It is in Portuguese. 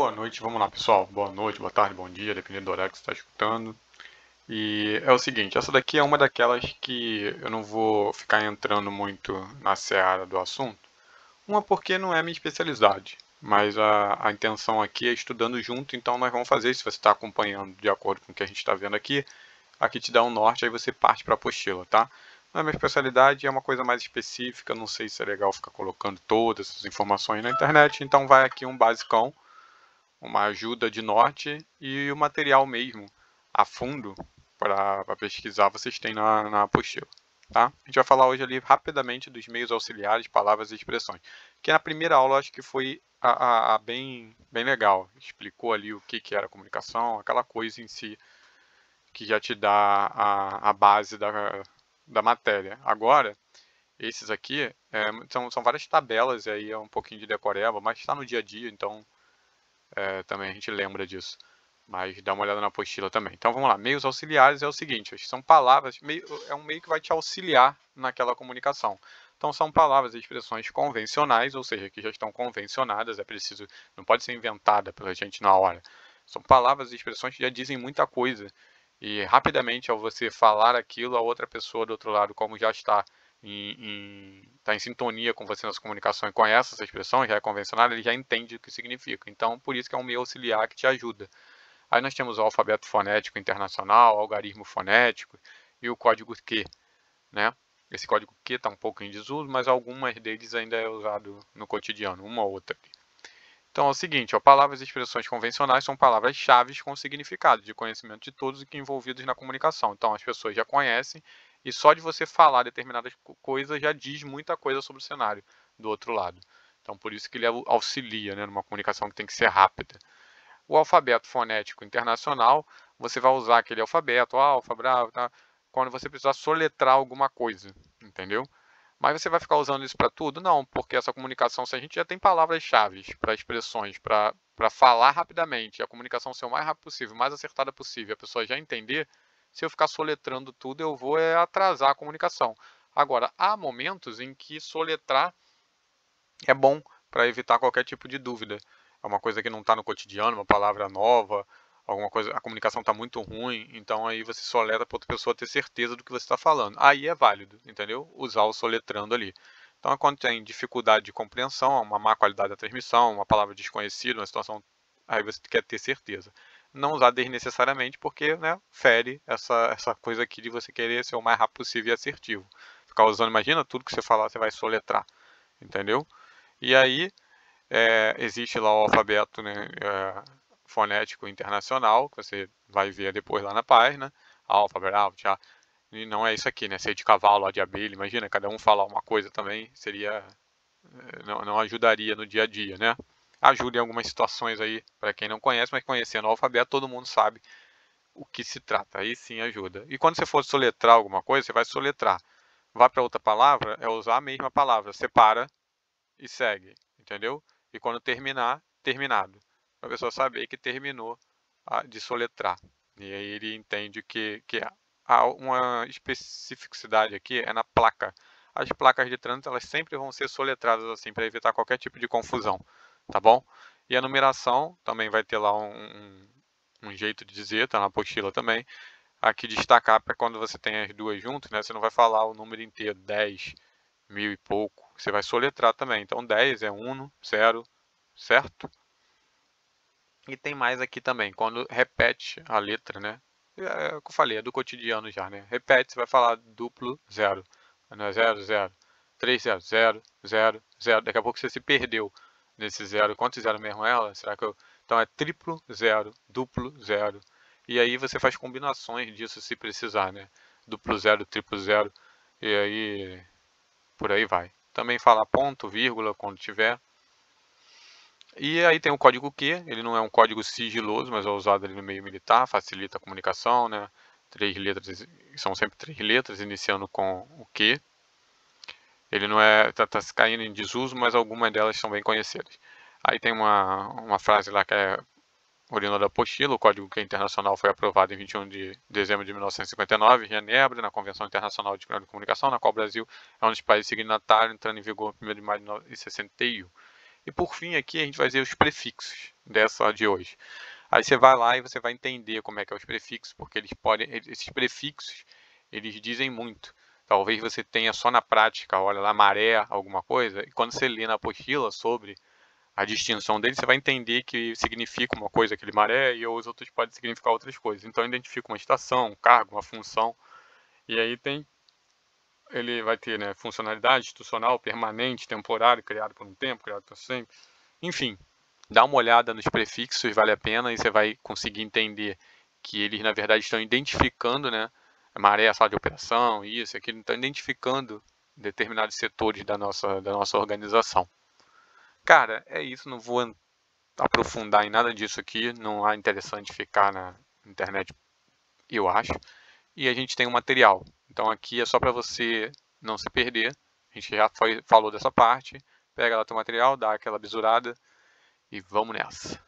Boa noite, vamos lá pessoal. Boa noite, boa tarde, bom dia, dependendo do horário que você está escutando. E é o seguinte, essa daqui é uma daquelas que eu não vou ficar entrando muito na seara do assunto. Uma porque não é minha especialidade, mas a intenção aqui é estudando junto, então nós vamos fazer, se você está acompanhando de acordo com o que a gente está vendo aqui te dá um norte, aí você parte para a apostila, tá? Não é minha especialidade, é uma coisa mais específica, não sei se é legal ficar colocando todas essas informações na internet, então vai aqui um basicão, uma ajuda de norte e o material mesmo a fundo para pesquisar vocês têm na apostila. Tá? A gente vai falar hoje ali rapidamente dos meios auxiliares, palavras e expressões. Que na primeira aula acho que foi bem legal. Explicou ali o que era comunicação, aquela coisa em si que já te dá a base da matéria. Agora, esses aqui são várias tabelas, e aí é um pouquinho de decoreba, mas está no dia a dia, então também a gente lembra disso. Mas dá uma olhada na apostila também. Então vamos lá, meios auxiliares é o seguinte, são palavras, é um meio que vai te auxiliar naquela comunicação. Então são palavras e expressões convencionais, ou seja, que já estão convencionadas, não pode ser inventada pela gente na hora. São palavras e expressões que já dizem muita coisa. E rapidamente, ao você falar aquilo, a outra pessoa do outro lado, como já está em sintonia com você nessa comunicação e conhece essa expressão, já é convencional, ele já entende o que significa. Então, por isso que é um meio auxiliar que te ajuda. Aí nós temos o alfabeto fonético internacional, o algarismo fonético e o código Q, né? Esse código Q está um pouco em desuso, mas algumas deles ainda é usado no cotidiano, uma ou outra. Então é o seguinte, palavras e expressões convencionais são palavras-chave com significado de conhecimento de todos e que envolvidos na comunicação. Então as pessoas já conhecem e só de você falar determinadas coisas já diz muita coisa sobre o cenário do outro lado. Então por isso que ele auxilia, né, numa comunicação que tem que ser rápida. O alfabeto fonético internacional, você vai usar aquele alfabeto, alfa, bravo, tá? Quando você precisar soletrar alguma coisa, entendeu? Mas você vai ficar usando isso para tudo? Não, porque essa comunicação, se a gente já tem palavras-chave para expressões, para falar rapidamente, a comunicação ser o mais rápido possível, o mais acertada possível, a pessoa já entender, se eu ficar soletrando tudo, eu vou atrasar a comunicação. Agora, há momentos em que soletrar é bom para evitar qualquer tipo de dúvida. É uma coisa que não está no cotidiano, uma palavra nova, alguma coisa, a comunicação está muito ruim, então aí você soletra para outra pessoa ter certeza do que você está falando. Aí é válido, entendeu? Usar o soletrando ali. Então, quando tem dificuldade de compreensão, uma má qualidade da transmissão, uma palavra desconhecida, uma situação, aí você quer ter certeza. Não usar desnecessariamente, porque né, fere essa coisa aqui de você querer ser o mais rápido possível e assertivo. Ficar usando, imagina, tudo que você falar, você vai soletrar, entendeu? E aí, existe lá o alfabeto, né, fonético internacional, que você vai ver depois lá na página, alfa, bravo, tchá. E não é isso aqui, né, ser de cavalo, de abelha, imagina, cada um falar uma coisa também, seria, não ajudaria no dia a dia, né. Ajuda em algumas situações aí, para quem não conhece, mas conhecendo o alfabeto, todo mundo sabe o que se trata, aí sim ajuda. E quando você for soletrar alguma coisa, você vai soletrar. Vai para outra palavra, é usar a mesma palavra, separa e segue, entendeu? E quando terminar, terminado. Para a pessoa saber que terminou de soletrar. E aí ele entende que há uma especificidade aqui é na placa. As placas de trânsito elas sempre vão ser soletradas assim para evitar qualquer tipo de confusão, tá bom? E a numeração também vai ter lá um jeito de dizer, tá na apostila também. Aqui destacar para quando você tem as duas juntas, né? Você não vai falar o número inteiro, 10, 1000 e pouco. Você vai soletrar também. Então 10 é 1, 0, certo? E tem mais aqui também, quando repete a letra, né? É o que eu falei, é do cotidiano já, né? Repete, você vai falar duplo zero. Não é 0, 0. 3, 0, 0, 0, 0. Daqui a pouco você se perdeu nesse zero. Quantos zero mesmo é ela? Será que eu... Então é triplo zero, duplo zero. E aí você faz combinações disso se precisar, né? Duplo zero, triplo zero. E aí por aí vai. Também fala ponto, vírgula, quando tiver. E aí tem o código Q, ele não é um código sigiloso, mas é usado ali no meio militar, facilita a comunicação, né? São sempre 3 letras, iniciando com o Q. Ele não é, tá se caindo em desuso, mas algumas delas são bem conhecidas. Aí tem uma frase lá que é oriunda da apostila, o Código Q internacional foi aprovado em 21 de dezembro de 1959, em Genebra, na Convenção Internacional de Comunicação, na qual o Brasil é um dos países signatários, entrando em vigor no 1º de maio de 1961. E por fim aqui a gente vai ver os prefixos dessa de hoje. Aí você vai lá e você vai entender como é que é os prefixos, porque esses prefixos, eles dizem muito. Talvez você tenha só na prática, olha lá, maré, alguma coisa, e quando você lê na apostila sobre a distinção dele, você vai entender que significa uma coisa aquele maré e os outros podem significar outras coisas. Então identifica uma estação, um cargo, uma função, e aí ele vai ter, né, funcionalidade institucional, permanente, temporário, criado por um tempo, criado por sempre. Enfim, dá uma olhada nos prefixos, vale a pena, e você vai conseguir entender que eles, na verdade, estão identificando, né, a maré, a sala de operação, isso, aquilo, estão identificando determinados setores da nossa organização. Cara, é isso, não vou aprofundar em nada disso aqui, não é interessante ficar na internet, eu acho. E a gente tem um material, então aqui é só para você não se perder, a gente já falou dessa parte, pega lá teu material, dá aquela bisurada e vamos nessa.